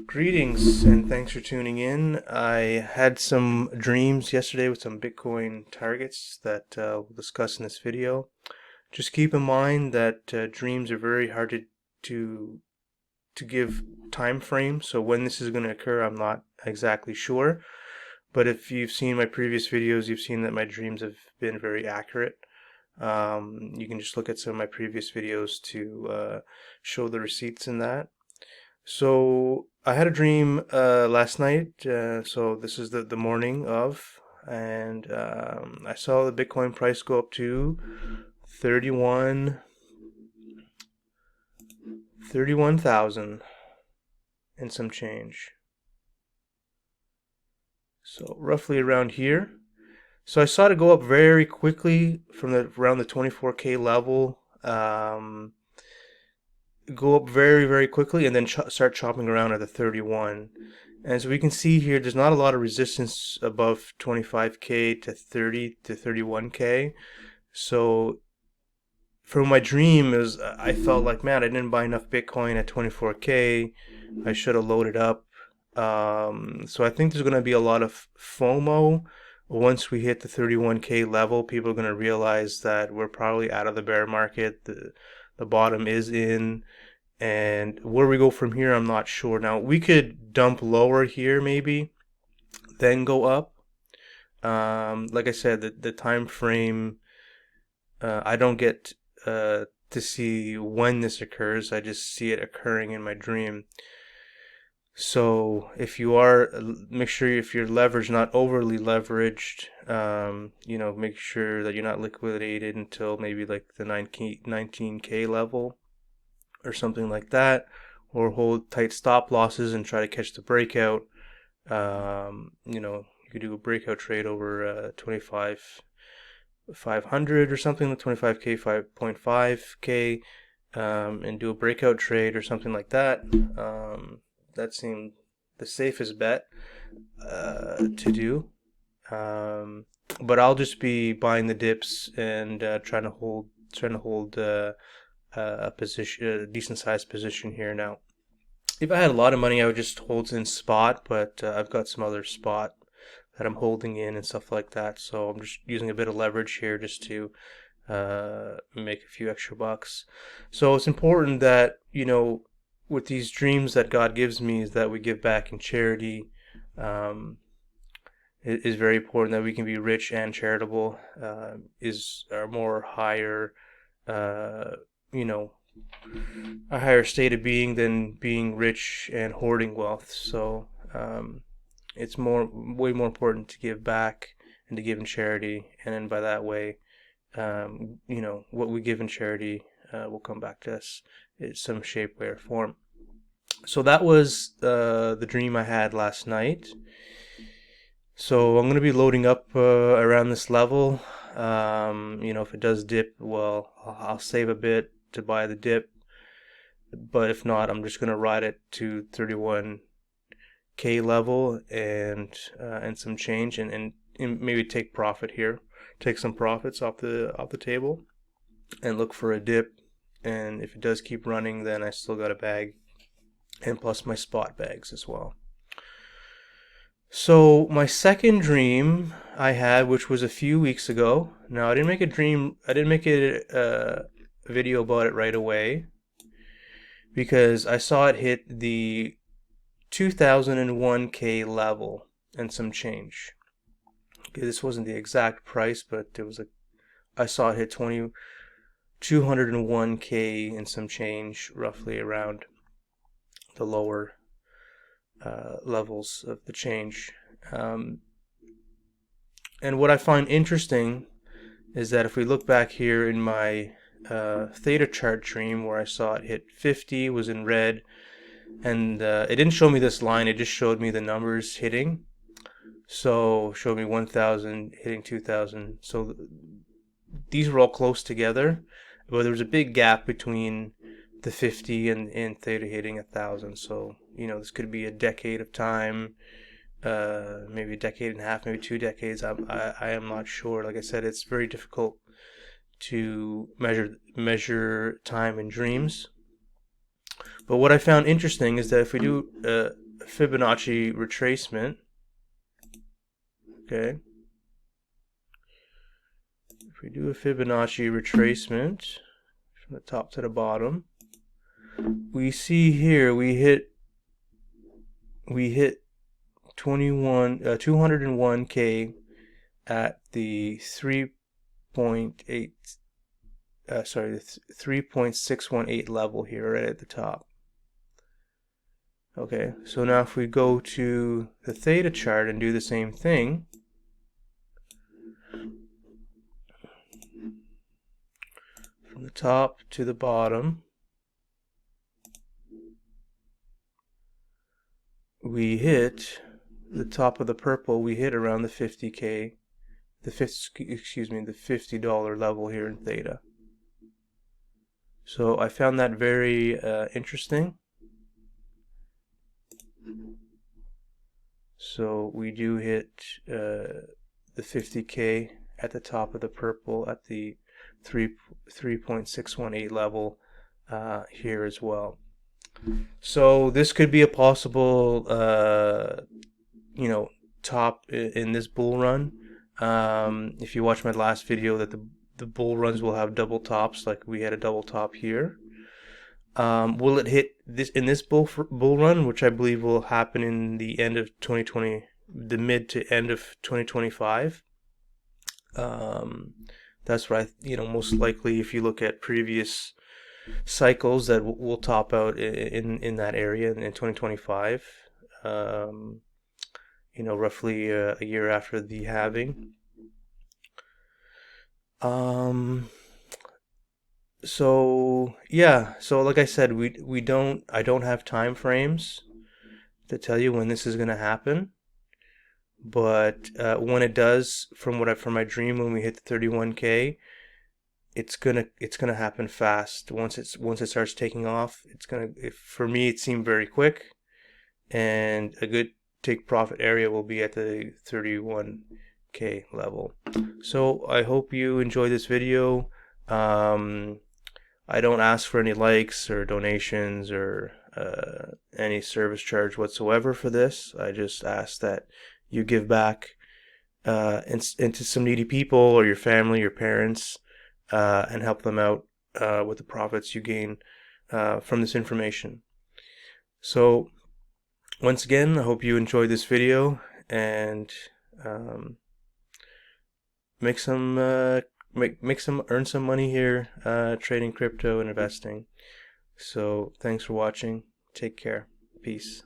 Greetings and thanks for tuning in. I had some dreams yesterday with some Bitcoin targets that we'll discuss in this video. Just keep in mind that dreams are very hard to to give time frame. So when this is going to occur, I'm not exactly sure. But if you've seen my previous videos, you've seen that my dreams have been very accurate. You can just look at some of my previous videos to show the receipts in that. So I had a dream last night. So this is the morning of, and I saw the Bitcoin price go up to 31 31,000 and some change. So roughly around here. So I saw it go up very quickly from around the 24K level. Go up very quickly and then start chopping around at the 31. And so we can see here there's not a lot of resistance above 25K to 30 to 31K. So from my dream is I felt like, man, I didn't buy enough Bitcoin at 24K. I should have loaded up. So I think there's going to be a lot of FOMO once we hit the 31K level. People are going to realize that we're probably out of the bear market. The bottom is in, and where we go from here, I'm not sure. Now we could dump lower here maybe, then go up. Like I said, the time frame, I don't get to see when this occurs. I just see it occurring in my dream. So if you are, make sure if your leverage not overly leveraged, make sure that you're not liquidated until maybe like the 19K level or something like that, or hold tight stop losses and try to catch the breakout. You could do a breakout trade over 25,500 or something, like 25K, 5.5K, and do a breakout trade or something like that. That seemed the safest bet to do. But I'll just be buying the dips and trying to hold a position, a decent sized position here. Now, if I had a lot of money, I would just hold in spot, but I've got some other spot that I'm holding in and stuff like that. So I'm just using a bit of leverage here just to make a few extra bucks. So it's important that, with these dreams that God gives me, is that we give back in charity. It is very important that we can be rich and charitable. Is our more higher, you know, a higher state of being than being rich and hoarding wealth. So it's way more important to give back and to give in charity, and then by that way, what we give in charity will come back to us in some shape, way, or form. So that was the dream I had last night. So I'm going to be loading up around this level. If it does dip, well, I'll save a bit to buy the dip. But if not, I'm just going to ride it to 31K level and some change, and maybe take profit here, take some profits off the table, and look for a dip. And if it does keep running, then I still got a bag, and plus my spot bags as well. So my second dream I had, which was a few weeks ago. Now I didn't make a video about it right away because I saw it hit the 2001K level and some change. Okay, this wasn't the exact price, but I saw it hit 201K and some change, roughly around the lower levels of the change. And what I find interesting is that if we look back here in my theta chart dream, where I saw it hit 50, was in red, and it didn't show me this line, it just showed me the numbers hitting. So showed me 1,000 hitting 2,000. So these were all close together, but there was a big gap between the 50 and theta hitting 1,000. So this could be a decade of time, maybe a decade and a half, maybe 2 decades. I am not sure. Like I said, it's very difficult to measure time in dreams. But what I found interesting is that if we do Fibonacci retracement, okay, if we do a Fibonacci retracement from the top to the bottom, we see here we hit 201k at the 3.8 sorry, the 3.618 level here right at the top. Okay, so now if we go to the theta chart and do the same thing, from the top to the bottom, we hit the top of the purple, we hit around the 50k, the $50 level here in theta. So I found that very interesting. So we do hit the 50k at the top of the purple at the 3.618 level here as well. So this could be a possible top in this bull run. If you watch my last video, that the bull runs will have double tops, like we had a double top here. Will it hit this in this bull run, which I believe will happen in the end of 2020, the mid to end of 2025? That's what most likely, if you look at previous cycles, that will top out in that area in 2025. Roughly a year after the halving. So yeah, so like I said, I don't have time frames to tell you when this is gonna happen, but when it does, from my dream, when we hit the 31k, it's gonna happen fast. Once it starts taking off, for me it seemed very quick, and a good take profit area will be at the 31k level. So I hope you enjoy this video. I don't ask for any likes or donations or any service charge whatsoever for this. I just ask that you give back into some needy people or your family, your parents, and help them out with the profits you gain from this information. So once again, I hope you enjoyed this video and earn some money here trading crypto and investing. So thanks for watching. Take care. Peace.